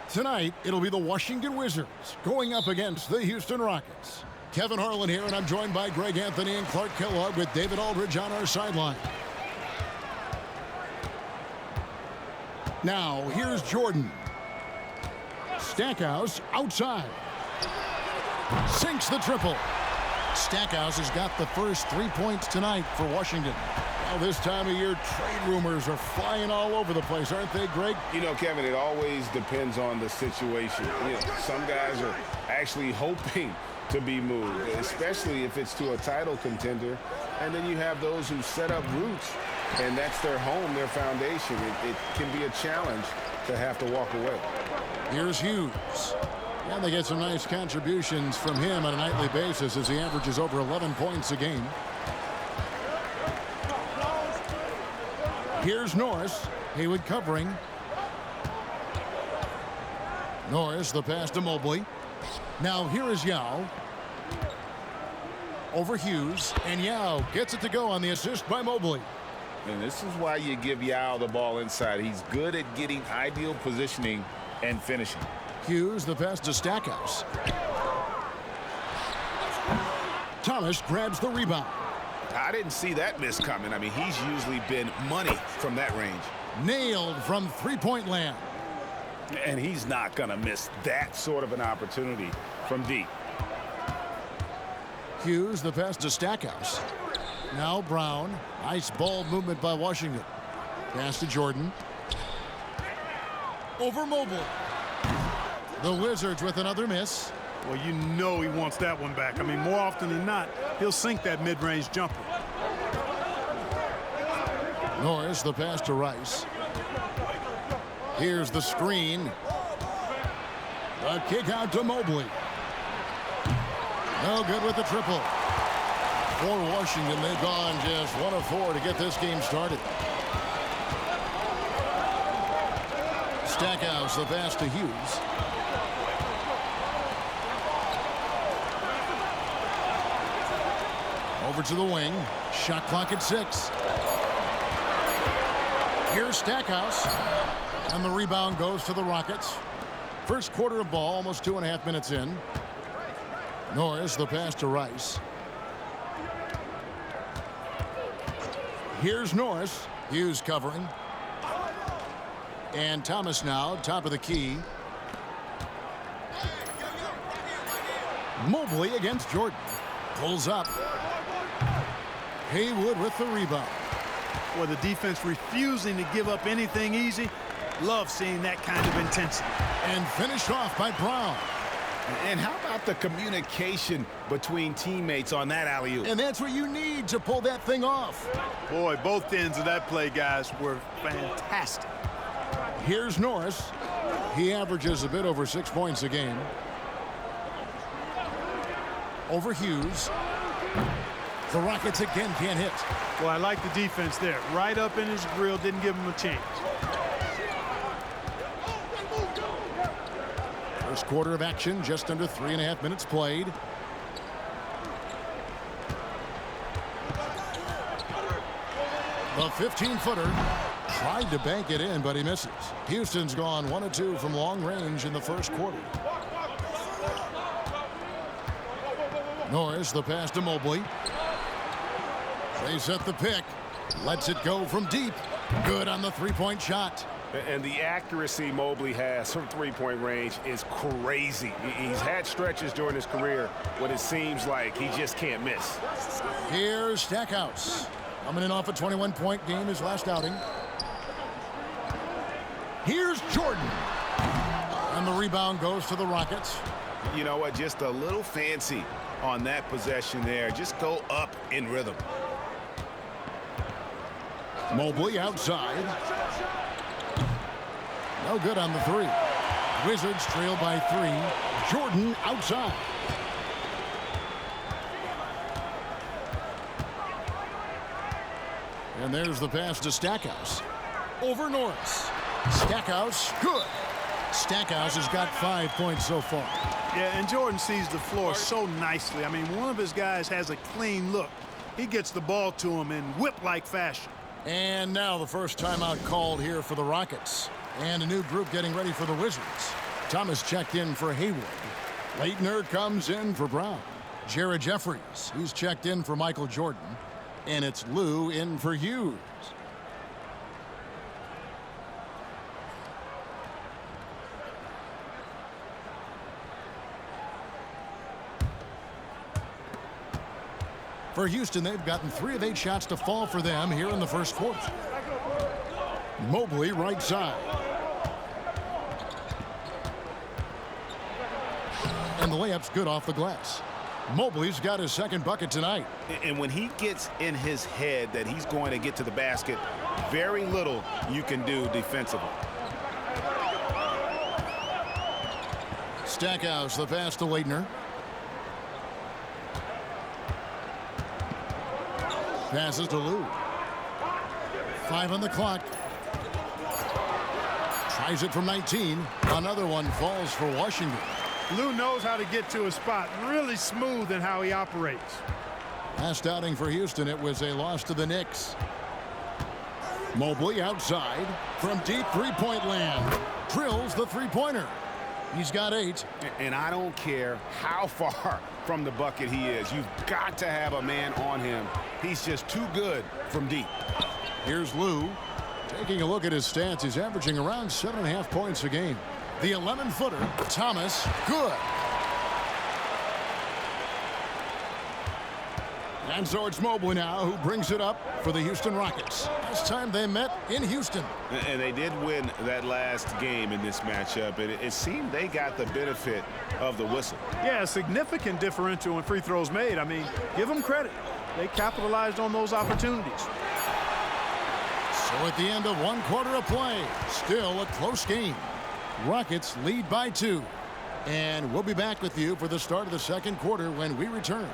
Tonight, it'll be the Washington Wizards going up against the Houston Rockets. Kevin Harlan here, and I'm joined by Greg Anthony and Clark Kellogg with David Aldridge on our sideline. Now, here's Jordan. Stackhouse outside. Sinks the triple. Stackhouse has got the first 3 points tonight for Washington. Well, this time of year, trade rumors are flying all over the place, aren't they, Greg? You know, Kevin, it always depends on the situation. You know, some guys are actually hoping to be moved, especially if it's to a title contender. And then you have those who set up roots, and that's their home, their foundation. It can be a challenge to have to walk away. Here's Hughes. And they get some nice contributions from him on a nightly basis as he averages over 11 points a game. Here's Norris. Haywood covering. Norris, the pass to Mobley. Now here is Yao. Over Hughes. And Yao gets it to go on the assist by Mobley. And this is why you give Yao the ball inside. He's good at getting ideal positioning and finishing. Hughes, the pass to Stackhouse. Thomas grabs the rebound. I didn't see that miss coming. I mean, he's usually been money from that range. Nailed from three-point land. And he's not going to miss that sort of an opportunity from deep. Hughes, the pass to Stackhouse. Now Brown. Nice ball movement by Washington. Pass to Jordan. Over Mobley. The Wizards with another miss. Well, you know he wants that one back. I mean, more often than not, he'll sink that mid-range jumper. Norris, the pass to Rice. Here's the screen. The kick out to Mobley. No good with the triple. For Washington, they've gone just 1 of 4 to get this game started. Stackhouse, the pass to Hughes. Over to the wing. Shot clock at 6. Here's Stackhouse. And the rebound goes to the Rockets. First quarter of ball, almost 2.5 minutes in. Norris, the pass to Rice. Here's Norris. Hughes covering. And Thomas now, top of the key. Mobley against Jordan. Pulls up. Haywood with the rebound. Well, the defense refusing to give up anything easy. Love seeing that kind of intensity. And finished off by Brown. And how about the communication between teammates on that alley-oop? And that's what you need to pull that thing off. Boy, both ends of that play, guys, were fantastic. Here's Norris. He averages a bit over 6 points a game. Over Hughes. The Rockets again can't hit. Well, I like the defense there. Right up in his grill, didn't give him a chance. First quarter of action, just under 3.5 minutes played. The 15-footer tried to bank it in, but he misses. Houston's gone 1 of 2 from long range in the first quarter. Norris, the pass to Mobley. They set the pick. Lets it go from deep. Good on the three-point shot. And the accuracy Mobley has from three-point range is crazy. He's had stretches during his career when it seems like he just can't miss. Here's Stackhouse. Coming in off a 21-point game his last outing. Here's Jordan. And the rebound goes to the Rockets. You know what? Just a little fancy on that possession there. Just go up in rhythm. Mobley outside. No good on the three. Wizards trail by 3. Jordan outside. And there's the pass to Stackhouse. Over Norris. Stackhouse, good. Stackhouse has got 5 points so far. Yeah, and Jordan sees the floor so nicely. I mean, one of his guys has a clean look. He gets the ball to him in whip-like fashion. And now the first timeout called here for the Rockets. And a new group getting ready for the Wizards. Thomas checked in for Haywood. Leitner comes in for Brown. Jared Jeffries, he's checked in for Michael Jordan. And it's Lou in for Hughes. For Houston, they've gotten 3 of 8 shots to fall for them here in the first quarter. Mobley right side. And the layup's good off the glass. Mobley's got his second bucket tonight. And when he gets in his head that he's going to get to the basket, very little you can do defensively. Stackhouse, the pass to Leitner. Passes to Lou. 5 on the clock. Tries it from 19. Another one falls for Washington. Lou knows how to get to a spot. Really smooth in how he operates. Last outing for Houston, it was a loss to the Knicks. Mobley outside from deep three-point land. Drills the three-pointer. He's got 8. And I don't care how far from the bucket he is. You've got to have a man on him. He's just too good from deep. Here's Lou. Taking a look at his stats, he's averaging around 7.5 points a game. The 11-footer, Thomas, good. And so it's Mobley now who brings it up for the Houston Rockets. Last time they met in Houston. And they did win that last game in this matchup. And it seemed they got the benefit of the whistle. Yeah, a significant differential in free throws made. I mean, give them credit. They capitalized on those opportunities. So at the end of 1 quarter of play, still a close game. Rockets lead by 2. And we'll be back with you for the start of the second quarter when we return.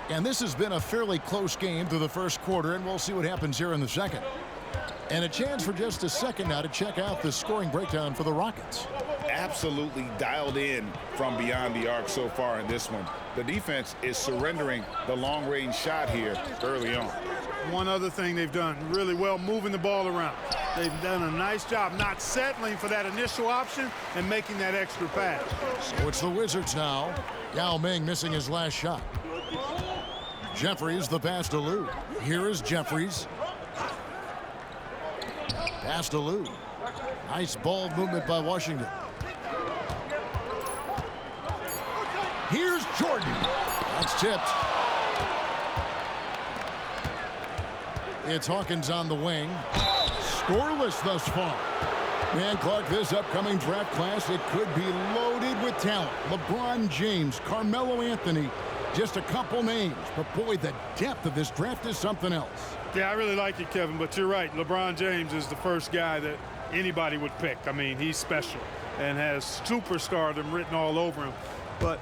And this has been a fairly close game through the first quarter, and we'll see what happens here in the second. And a chance for just a second now to check out the scoring breakdown for the Rockets. Absolutely dialed in from beyond the arc so far in this one. The defense is surrendering the long-range shot here early on. One other thing they've done really well, moving the ball around. They've done a nice job not settling for that initial option and making that extra pass. So it's the Wizards now. Yao Ming missing his last shot. Jeffries, the pass to Lou. Here is Jeffries. Pass to Lou. Nice ball movement by Washington. Here's Jordan. That's tipped. It's Hawkins on the wing. Scoreless thus far. And Clark, this upcoming draft class, it could be loaded with talent. LeBron James, Carmelo Anthony, just a couple names. But boy, the depth of this draft is something else. Yeah, I really like it, Kevin, but you're right. LeBron James is the first guy that anybody would pick. I mean, he's special and has superstardom written all over him. But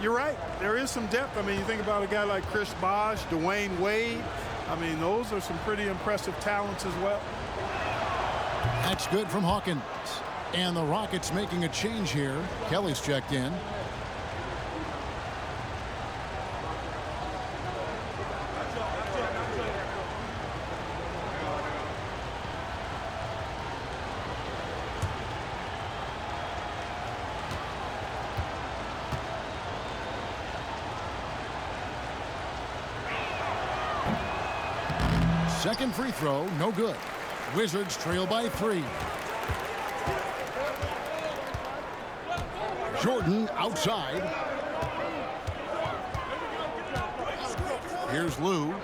you're right. There is some depth. I mean, you think about a guy like Chris Bosh, Dwayne Wade. I mean, those are some pretty impressive talents as well. That's good from Hawkins. And the Rockets making a change here. Kelly's checked in. Second free throw, no good. Wizards trail by 3. Jordan outside. Here's Lou.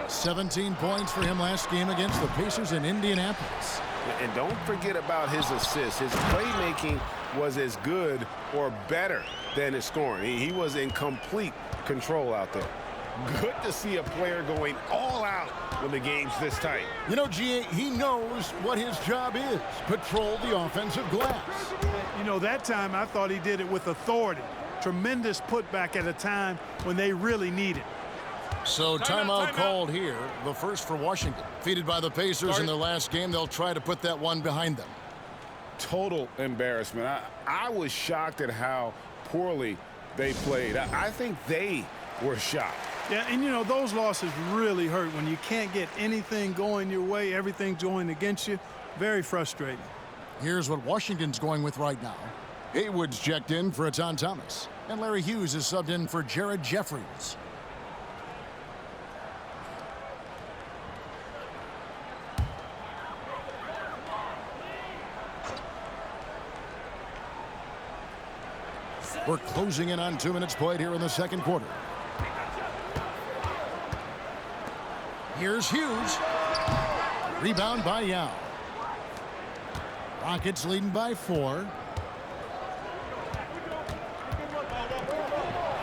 17 points for him last game against the Pacers in Indianapolis. And don't forget about his assists. His playmaking was as good or better than his scoring. He was in complete control out there. Good to see a player going all out when the game's this tight. You know, G.A., he knows what his job is. Patrol the offensive glass. You know, that time I thought he did it with authority. Tremendous putback at a time when they really need it. So timeout called here. The first for Washington. Defeated by the Pacers in their last game. They'll try to put that one behind them. Total embarrassment. I was shocked at how poorly they played. I think they were shocked. Yeah, and you know, those losses really hurt when you can't get anything going your way, everything's going against you. Very frustrating. Here's what Washington's going with right now. Haywood's checked in for Etan Thomas. And Larry Hughes is subbed in for Jared Jeffries. We're closing in on 2 minutes played here in the second quarter. Here's Hughes. Rebound by Yao. Rockets leading by 4.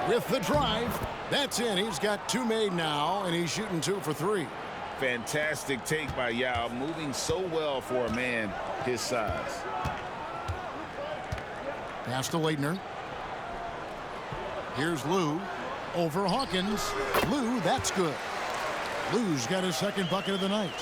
With the drive. That's in. He's got 2 made now, and he's shooting 2 for 3. Fantastic take by Yao, moving so well for a man his size. Pass to Leitner. Here's Lou over Hawkins. Lou, that's good. Lou's got his second bucket of the night.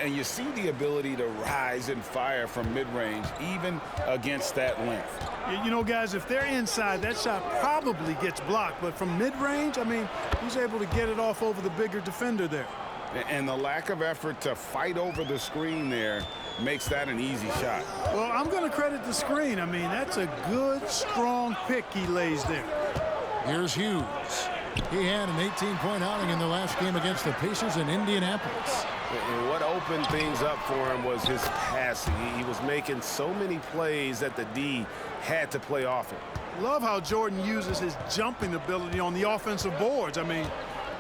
And you see the ability to rise and fire from mid-range, even against that length. You know, guys, if they're inside, that shot probably gets blocked. But from mid-range, I mean, he's able to get it off over the bigger defender there. And the lack of effort to fight over the screen there makes that an easy shot. Well, I'm going to credit the screen. I mean, that's a good, strong pick he lays there. Here's Hughes. He had an 18-point outing in the last game against the Pacers in Indianapolis. And what opened things up for him was his passing. He was making so many plays that the D had to play off it. Love how Jordan uses his jumping ability on the offensive boards. I mean,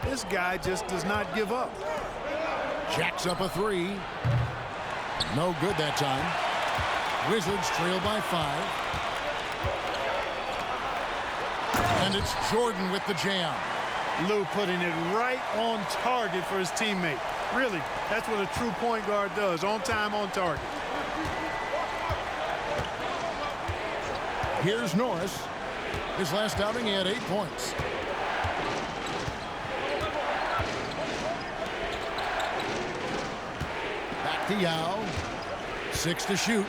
this guy just does not give up. Jacks up a 3. No good that time. Wizards trail by 5. And it's Jordan with the jam. Lou putting it right on target for his teammate. Really, that's what a true point guard does. On time, on target. Here's Norris. His last outing, he had 8 points. Back to Yao. 6 to shoot.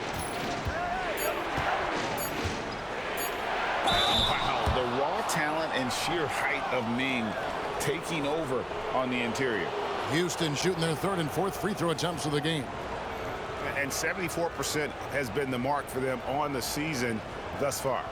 Wow, the raw talent and sheer height of Ming taking over on the interior. Houston shooting their 3rd and 4th free throw attempts of the game. And 74% has been the mark for them on the season thus far.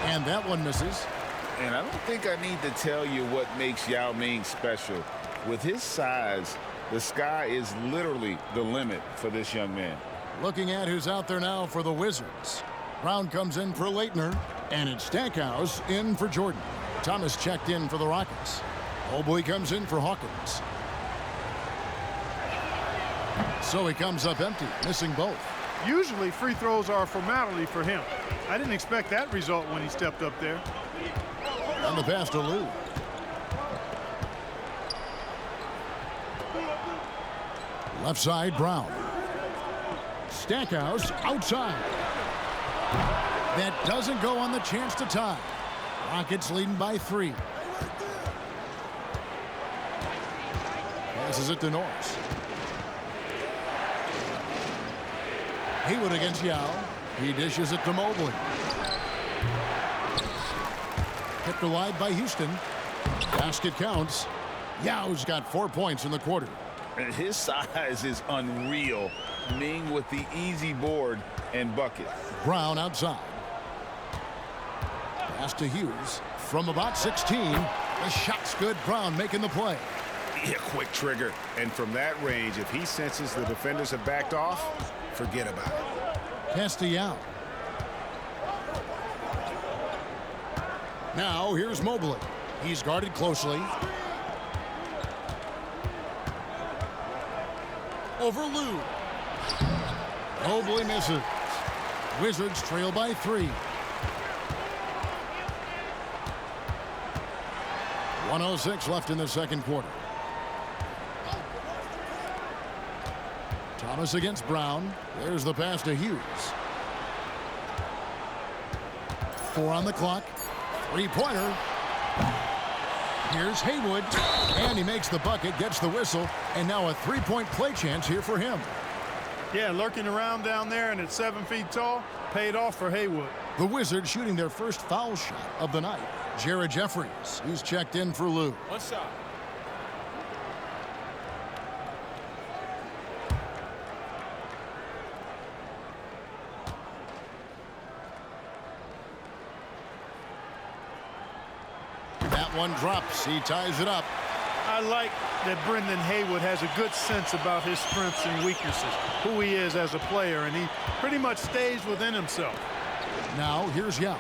And that one misses. And I don't think I need to tell you what makes Yao Ming special. With his size, the sky is literally the limit for this young man. Looking at who's out there now for the Wizards. Brown comes in for Leitner. And it's Stackhouse in for Jordan. Thomas checked in for the Rockets. Mobley comes in for Hawkins. So he comes up empty, missing both. Usually free throws are a formality for him. I didn't expect that result when he stepped up there. And the pass to Lou. Left side, Brown. Stackhouse outside. That doesn't go on the chance to tie. Rockets leading by 3. Passes it to Norris. Haywood against Yao. He dishes it to Mobley. Kept alive by Houston. Basket counts. Yao's got 4 points in the quarter. And his size is unreal. Ming with the easy board and bucket. Brown outside. Pass to Hughes. From about 16. The shot's good. Brown making the play. Yeah, quick trigger. And from that range, if he senses the defenders have backed off, forget about it. Pass to Yao. Now here's Mobley. He's guarded closely. Over Lou. Mobley misses. Wizards trail by 3. 1:06 left in the second quarter. Thomas against Brown. There's the pass to Hughes. 4 on the clock. Three-pointer. Here's Haywood. And he makes the bucket, gets the whistle, and now a three-point play chance here for him. Yeah, lurking around down there and at 7 feet tall, paid off for Haywood. The Wizards shooting their first foul shot of the night. Jared Jeffries, he's checked in for Lou. One shot. That one drops. He ties it up. I like that Brendan Haywood has a good sense about his strengths and weaknesses, who he is as a player, and he pretty much stays within himself. Now here's Yao.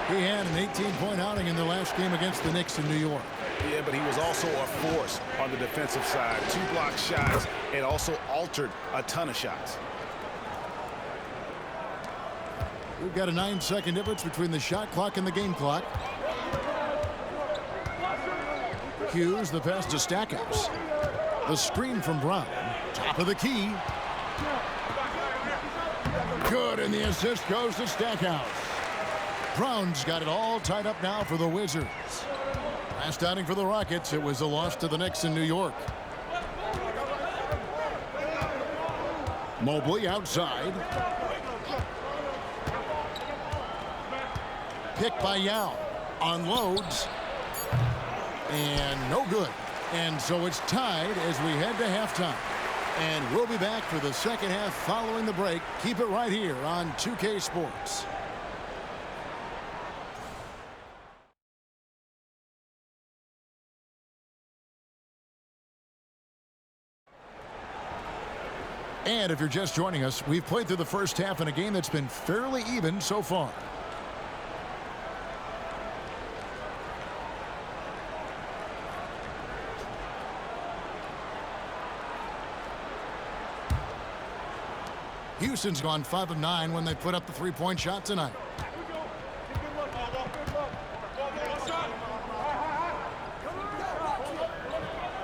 He had an 18-point outing in their last game against the Knicks in New York. Yeah, but he was also a force on the defensive side. 2 block shots and also altered a ton of shots. We've got a 9-second difference between the shot clock and the game clock. Hughes, the pass to Stackhouse. The screen from Brown. Top of the key. Good, and the assist goes to Stackhouse. Brown's got it all tied up now for the Wizards. Last outing for the Rockets, it was a loss to the Knicks in New York. Mobley outside. Picked by Yao. Unloads. And no good. And so it's tied as we head to halftime. And we'll be back for the second half following the break. Keep it right here on 2K Sports. And if you're just joining us, we've played through the first half in a game that's been fairly even so far. Houston's gone 5 of 9 when they put up the three-point shot tonight.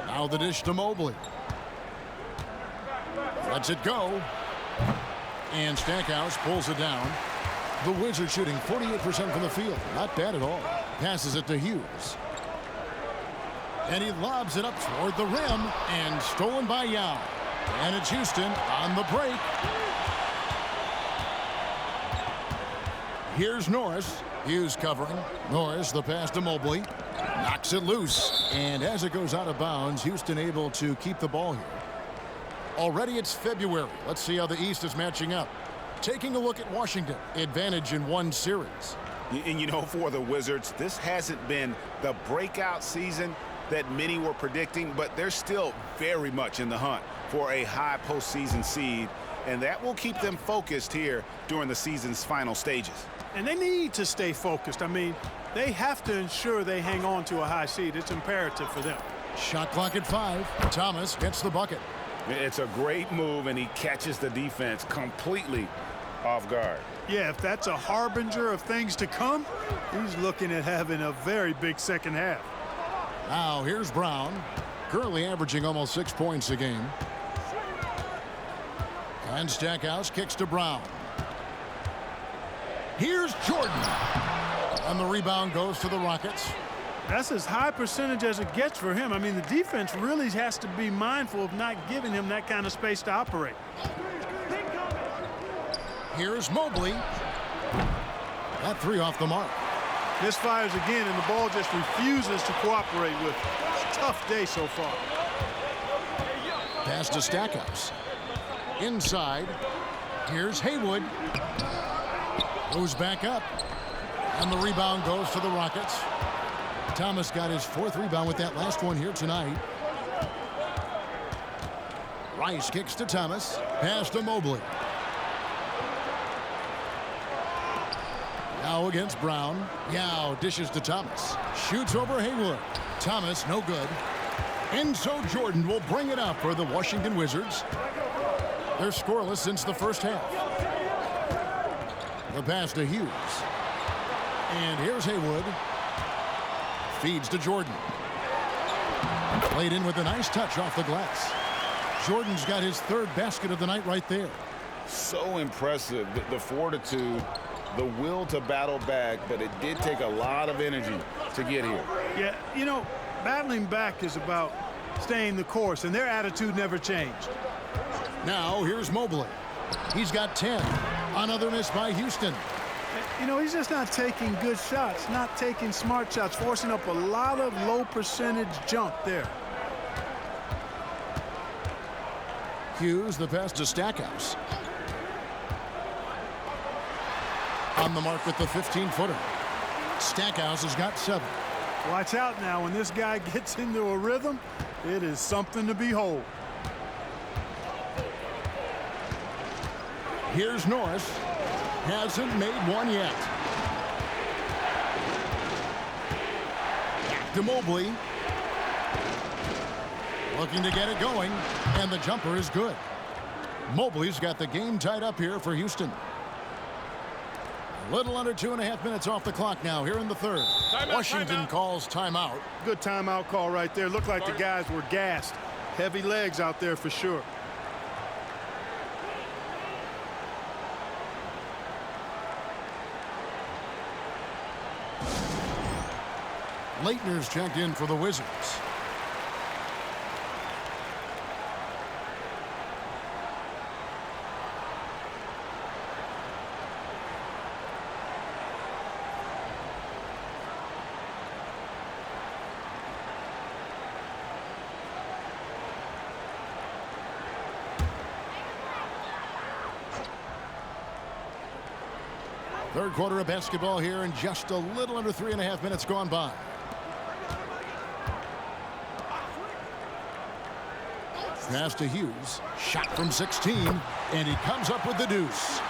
Now the dish to Mobley. Lets it go. And Stackhouse pulls it down. The Wizards shooting 48% from the field. Not bad at all. Passes it to Hughes. And he lobs it up toward the rim. And stolen by Yao. And it's Houston on the break. Here's Norris. Hughes covering. Norris, the pass to Mobley. Knocks it loose. And as it goes out of bounds, Houston able to keep the ball here. Already it's February. Let's see how the East is matching up. Taking a look at Washington. Advantage in one series. And you know, for the Wizards, this hasn't been the breakout season that many were predicting, but they're still very much in the hunt for a high postseason seed. And that will keep them focused here during the season's final stages. And they need to stay focused. I mean, they have to ensure they hang on to a high seed. It's imperative for them. Shot clock at 5. Thomas gets the bucket. It's a great move, and he catches the defense completely off guard. Yeah, if that's a harbinger of things to come, he's looking at having a very big second half. Now here's Brown. Currently averaging almost 6 points a game. And Stackhouse kicks to Brown. Here's Jordan. And the rebound goes to the Rockets. That's as high percentage as it gets for him. I mean, the defense really has to be mindful of not giving him that kind of space to operate. Here's Mobley. That 3 off the mark. Misfires again, and the ball just refuses to cooperate with it. It's a tough day so far. Pass to Stackhouse. Inside. Here's Haywood. Goes back up. And the rebound goes to the Rockets. Thomas got his 4th rebound with that last one here tonight. Rice kicks to Thomas. Pass to Mobley. Yao against Brown. Yao dishes to Thomas. Shoots over Haywood. Thomas, no good. Enzo Jordan will bring it up for the Washington Wizards. They're scoreless since the first half. The pass to Hughes. And here's Haywood. Feeds to Jordan. Played in with a nice touch off the glass. Jordan's got his third basket of the night right there. So impressive, the fortitude, the will to battle back, but it did take a lot of energy to get here. Yeah, you know, battling back is about staying the course, and their attitude never changed. Now here's Mobley. He's got 10. Another miss by Houston. You know, he's just not taking good shots, not taking smart shots, forcing up a lot of low percentage jump there. Hughes, the pass to Stackhouse. On the mark with the 15-footer. Stackhouse has got 7. Watch out now. When this guy gets into a rhythm, it is something to behold. Here's Norris. Hasn't made one yet. Back to Mobley. Looking to get it going, and the jumper is good. Mobley's got the game tied up here for Houston. A little under 2.5 minutes off the clock now here in the third. Washington calls timeout. Good timeout call right there. Looked like the guys were gassed. Heavy legs out there for sure. Leitner's checked in for the Wizards. Third quarter of basketball here, and just a little under 3.5 minutes gone by. Pass to Hughes. Shot from 16, and he comes up with the deuce.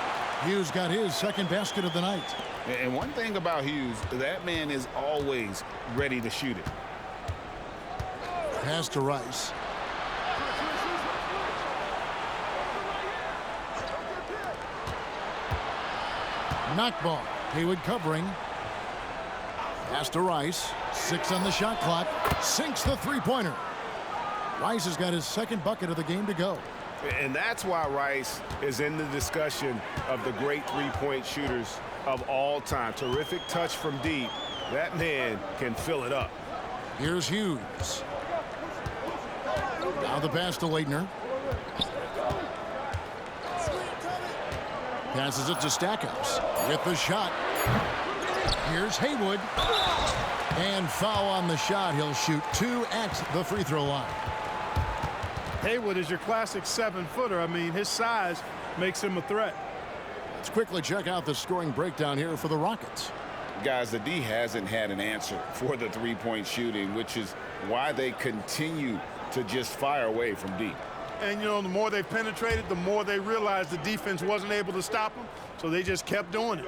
Hughes got his second basket of the night. And one thing about Hughes, that man is always ready to shoot it. Pass to Rice. Knock ball. Haywood covering. Pass to Rice. 6 on the shot clock. Sinks the three-pointer. Rice has got his second bucket of the game to go. And that's why Rice is in the discussion of the great three-point shooters of all time. Terrific touch from deep. That man can fill it up. Here's Hughes. Now the pass to Leitner. Passes it to Stackhouse with the shot. Here's Haywood. And foul on the shot. He'll shoot 2 at the free throw line. Haywood is your classic 7-footer. I mean, his size makes him a threat. Let's quickly check out the scoring breakdown here for the Rockets. Guys, the D hasn't had an answer for the three-point shooting, which is why they continue to just fire away from deep. And, you know, the more they penetrated, the more they realized the defense wasn't able to stop them, so they just kept doing it.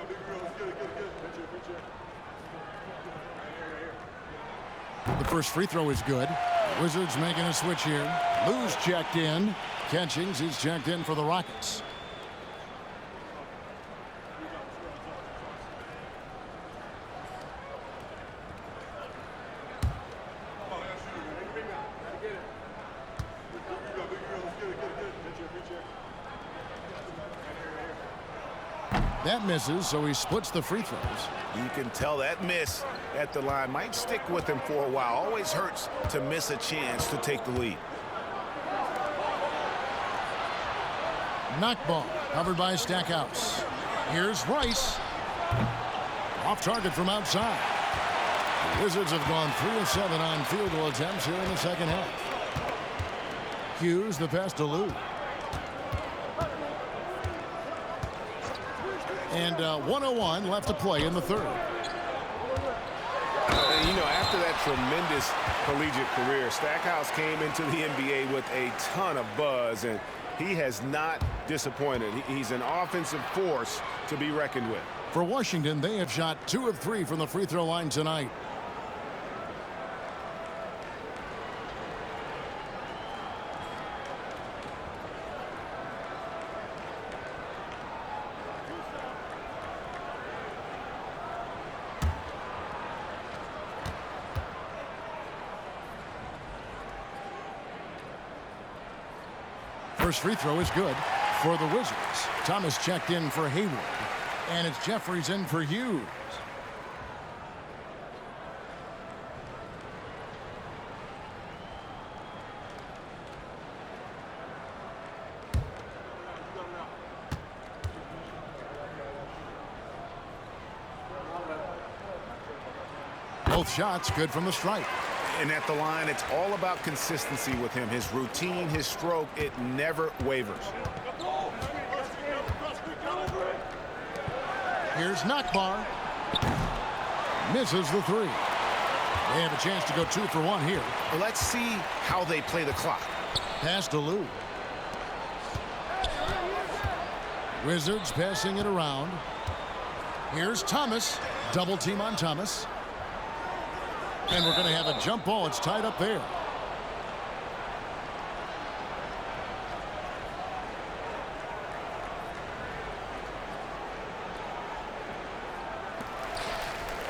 The first free throw is good. Wizards making a switch here. Lou's checked in. Catchings is checked in for the Rockets. That misses, so he splits the free throws. You can tell that miss at the line might stick with him for a while. Always hurts to miss a chance to take the lead. Knock ball covered by Stackhouse. Here's Rice. Off target from outside. The Wizards have gone 3 of 7 on field goal attempts here in the second half. Hughes, the pass to Lou. And 1:01 left to play in the third. And, you know, after that tremendous collegiate career, Stackhouse came into the NBA with a ton of buzz, and he has not disappointed. He's an offensive force to be reckoned with. For Washington, they have shot 2 of 3 from the free throw line tonight. First free throw is good for the Wizards. Thomas checked in for Hayward. And it's Jeffries in for Hughes. Both shots good from the stripe. And at the line, it's all about consistency with him. His routine, his stroke, it never wavers. Here's Nakbar. Misses the 3. They have a chance to go 2 for 1 here. Well, let's see how they play the clock. Pass to Lou. Wizards passing it around. Here's Thomas. Double team on Thomas. And we're going to have a jump ball. It's tied up there.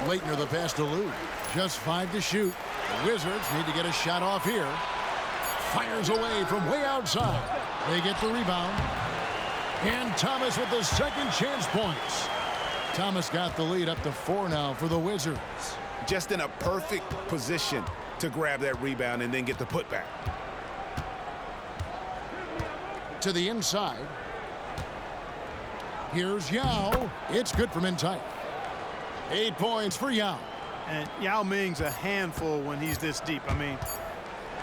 Laettner the pass to Lou. Just 5 to shoot. The Wizards need to get a shot off here. Fires away from way outside. They get the rebound. And Thomas with the second chance points. Thomas got the lead up to 4 now for the Wizards. Just in a perfect position to grab that rebound and then get the putback. To the inside. Here's Yao. It's good from in tight. 8 points for Yao. And Yao Ming's a handful when he's this deep. I mean,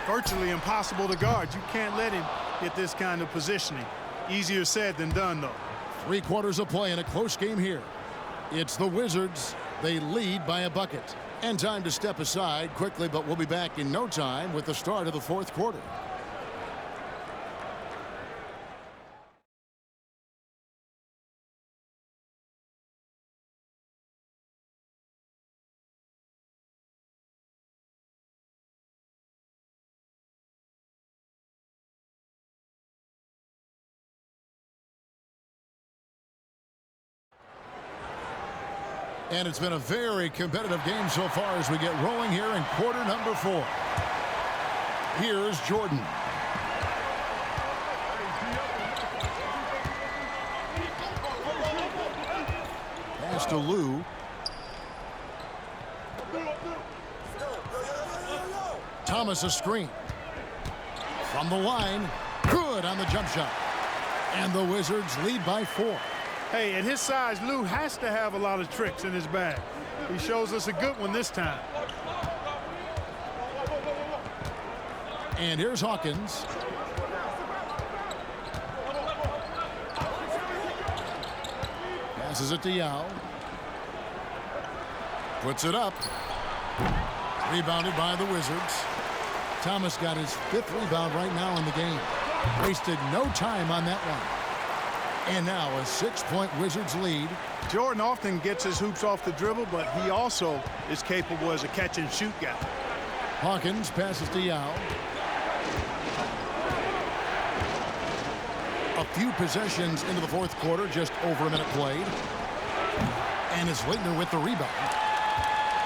virtually impossible to guard. You can't let him get this kind of positioning. Easier said than done, though. 3 quarters of play in a close game here. It's the Wizards. They lead by a bucket. And time to step aside quickly, but we'll be back in no time with the start of the 4th quarter. And it's been a very competitive game so far as we get rolling here in quarter number 4. Here's Jordan. Pass to Lou. Thomas a screen. From the line. Good on the jump shot. And the Wizards lead by 4. Hey, at his size, Lou has to have a lot of tricks in his bag. He shows us a good one this time. And here's Hawkins. Passes it to Yao. Puts it up. Rebounded by the Wizards. Thomas got his 5th rebound right now in the game. Wasted no time on that one. And now a 6-point Wizards lead. Jordan often gets his hoops off the dribble, but he also is capable as a catch-and-shoot guy. Hawkins passes to Yao. A few possessions into the 4th quarter, just over a minute played. And it's Laettner with the rebound.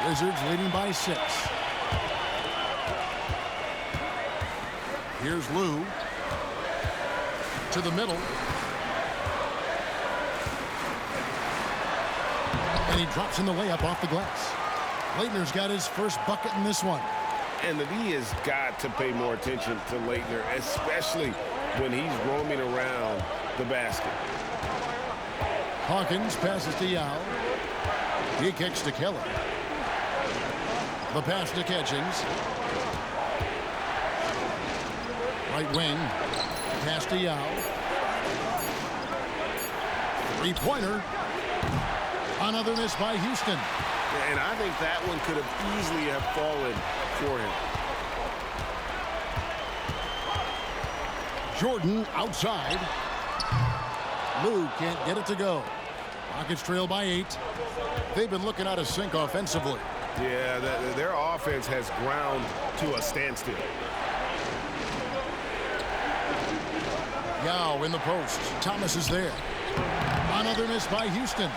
Wizards leading by 6. Here's Lou. To the middle. And he drops in the layup off the glass. Laettner's got his first bucket in this one. And the D has got to pay more attention to Laettner, especially when he's roaming around the basket. Hawkins passes to Yao. He kicks to Keller. The pass to Catchings. Right wing. Pass to Yao. 3-pointer. Another miss by Houston. And I think that one could have easily have fallen for him. Jordan outside. Lou can't get it to go. Rockets trail by 8. They've been looking out of sync offensively. Yeah, their offense has ground to a standstill. Yao in the post. Thomas is there. Another miss by Houston.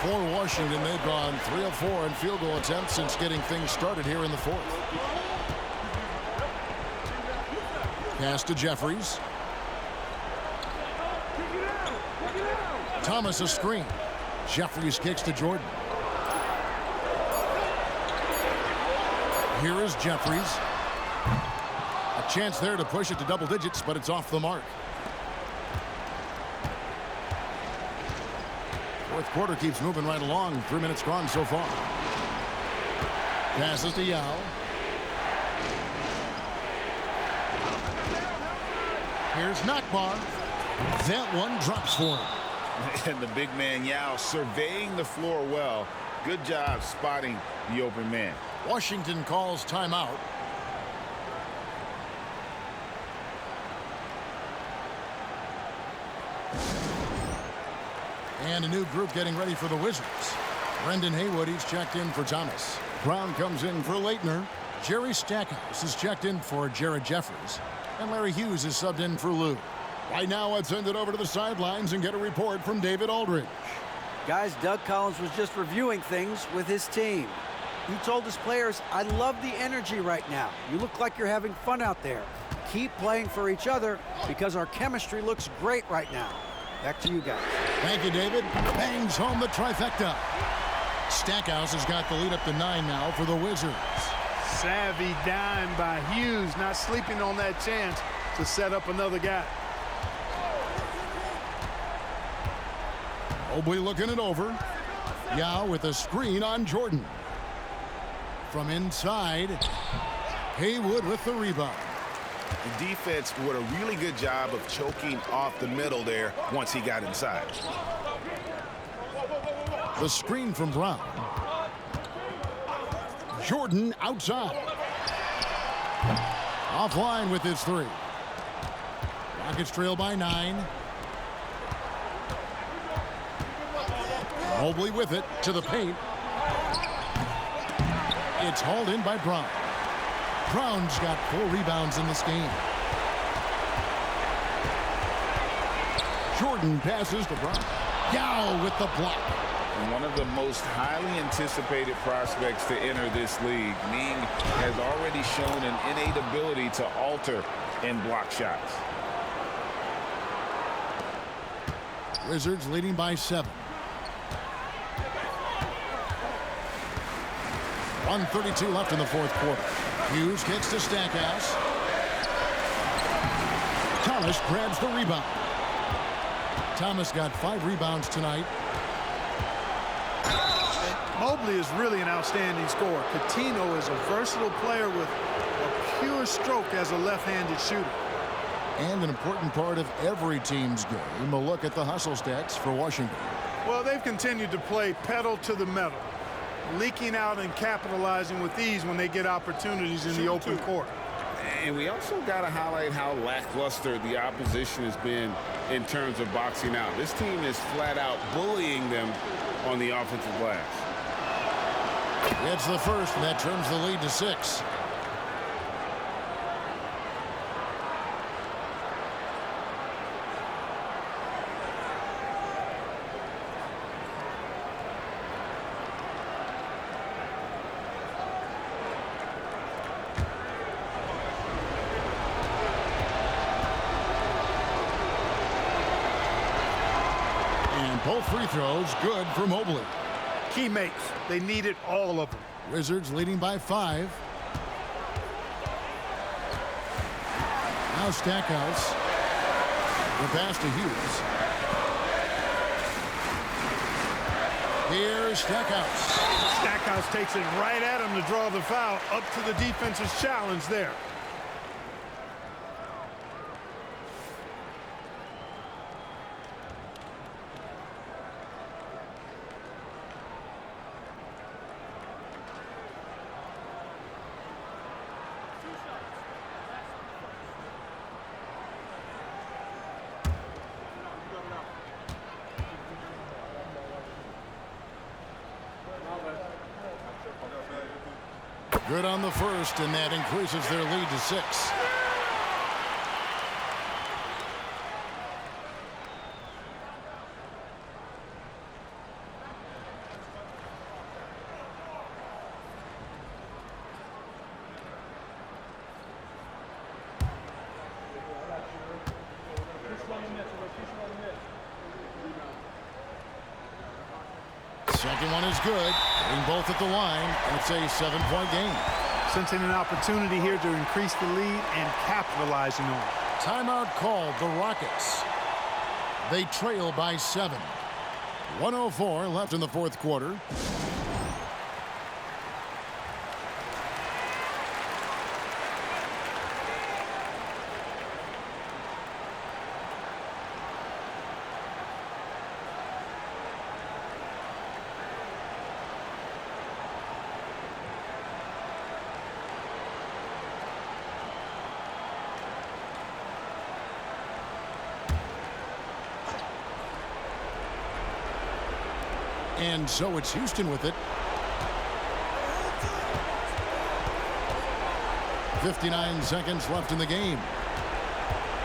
For Washington, they've gone 3 of 4 in field goal attempts since getting things started here in the fourth. Pass to Jeffries. Thomas a screen. Jeffries kicks to Jordan. Here is Jeffries. A chance there to push it to double digits, but it's off the mark. Fourth quarter keeps moving right along. 3 minutes gone so far. Passes to Yao. Here's Nakbar. That one drops for him. And the big man Yao surveying the floor well. Good job spotting the open man. Washington calls timeout. And a new group getting ready for the Wizards. Brendan Haywood, he's checked in for Thomas. Brown comes in for Leitner. Jerry Stackhouse is checked in for Jared Jeffries. And Larry Hughes is subbed in for Lou. Right now, let's send it over to the sidelines and get a report from David Aldridge. Guys, Doug Collins was just reviewing things with his team. He told his players, I love the energy right now. You look like you're having fun out there. Keep playing for each other because our chemistry looks great right now. Back to you guys. Thank you, David. Bangs home the trifecta. Stackhouse has got the lead up to 9 now for the Wizards. Savvy dime by Hughes, not sleeping on that chance to set up another guy. Mobley looking it over. Yao with a screen on Jordan. From inside, Haywood with the rebound. The defense did a really good job of choking off the middle there once he got inside. The screen from Brown. Jordan outside. Offline with his 3. Rockets trail by 9. Mobley with it to the paint. It's hauled in by Brown. Brown's got 4 rebounds in this game. Jordan passes to Brown. Yao with the block. And one of the most highly anticipated prospects to enter this league, Ming has already shown an innate ability to alter and block shots. Wizards leading by 7. 1:32 left in the fourth quarter. Hughes kicks to Stackhouse. Thomas grabs the rebound. Thomas got 5 rebounds tonight. Mobley is really an outstanding scorer. Coutinho is a versatile player with a pure stroke as a left-handed shooter. And an important part of every team's game. A look at the hustle stats for Washington. Well, they've continued to play pedal to the metal, leaking out and capitalizing with ease when they get opportunities in the open court. And we also got to highlight how lackluster the opposition has been in terms of boxing out. This team is flat out bullying them on the offensive glass. It's the first, and that trims the lead to 6. Both free throws good for Mobley. Key makes. They needed all of them. Wizards leading by 5. Now Stackhouse. The pass to Hughes. Here's Stackhouse. Stackhouse takes it right at him to draw the foul. Up to the defense's challenge there. Good on the first, and that increases their lead to 6. Second one is good. Getting both at the line, and it's a 7-point game. Sensing an opportunity here to increase the lead and capitalizing on it. Timeout called the Rockets. They trail by 7. 1:04 left in the fourth quarter. And so it's Houston with it. 59 seconds left in the game.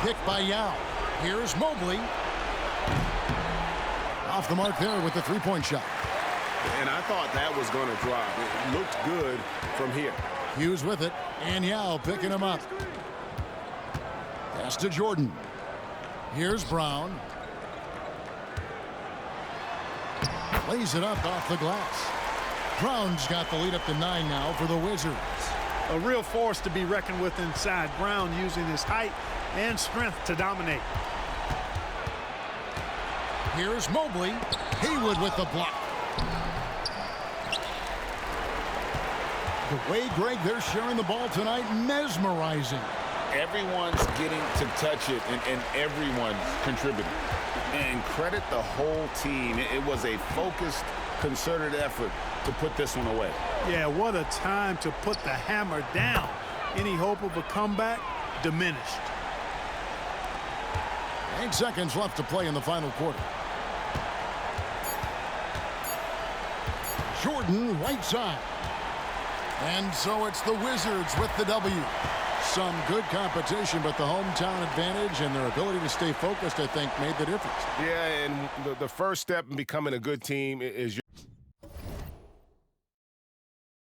Picked by Yao. Here's Mobley. Off the mark there with the three-point shot. And I thought that was going to drop. It looked good from here. Hughes with it. And Yao picking him up. Pass to Jordan. Here's Brown. Lays it up off the glass. Brown's got the lead up to 9 now for the Wizards. A real force to be reckoned with inside. Brown using his height and strength to dominate. Here's Mobley. Haywood with the block. The way, Greg, they're sharing the ball tonight, mesmerizing. Everyone's getting to touch it, and everyone's contributing. And credit the whole team. It was a focused, concerted effort to put this one away. Yeah, what a time to put the hammer down. Any hope of a comeback diminished. 8 seconds left to play in the final quarter. Jordan right side. And so it's the Wizards with the W. Some good competition, but the hometown advantage and their ability to stay focused, I think, made the difference. Yeah, and the first step in becoming a good team is